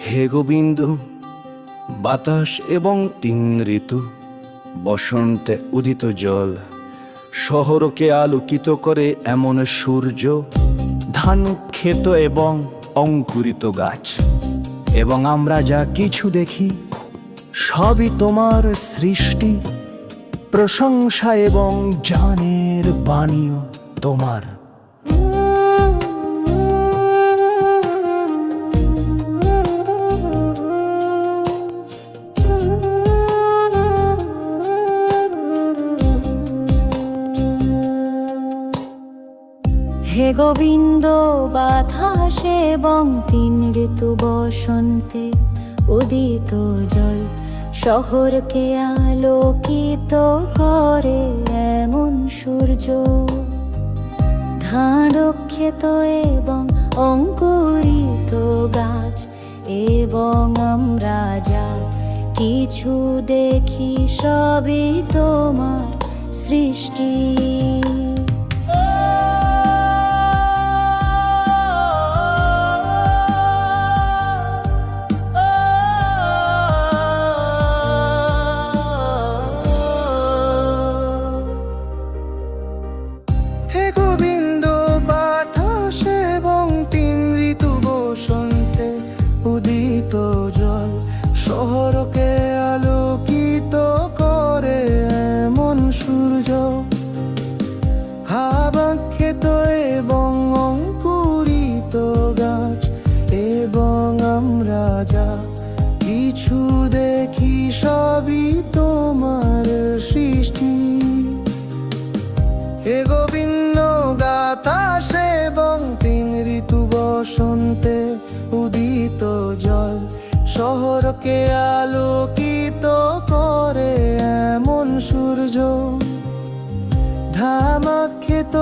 হে গোবিন্দ, বাতাস এবং 3 ঋতু, বসন্তে উদিত জল, শহরকে আলোকিত করে এমন সূর্য, ধান ক্ষেত এবং অঙ্কুরিত গাছ, এবং আমরা যা কিছু দেখি সবই তোমার সৃষ্টি। প্রশংসা এবং জ্ঞানের বাণীও তোমার। হে গোবিন্দ, বাতাস এবং 3 ঋতু, বসন্তে উদিত জল, শহরকে আলোকিত করে এমন সূর্য, ধান ক্ষেত এবং অঙ্কুরিত গাছ, এবং আমরা যা কিছু দেখি সবই তোমার সৃষ্টি। হে গোবিন্দ, বাতাস এবং 3 ঋতু, বসন্তে উদিত জল, শহরকে আলোকিত করে এমন সূর্য, হাবা ক্ষেত এবং অঙ্কুরিত গাছ, এবং আমরা যা কিছু দেখি সবই তোমার সৃষ্টি। হে গোবিন্দ, বাতাস এবং 3 ঋতু, বসন্তে উদিত জল, শহরকে আলোকিত করে এমন সূর্য, ধামা ক্ষেত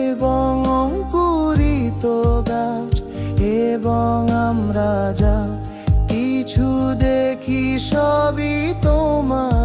এবং অঙ্কুরিত গাছ, এবং আমরা যা কিছু দেখি সবই তোমার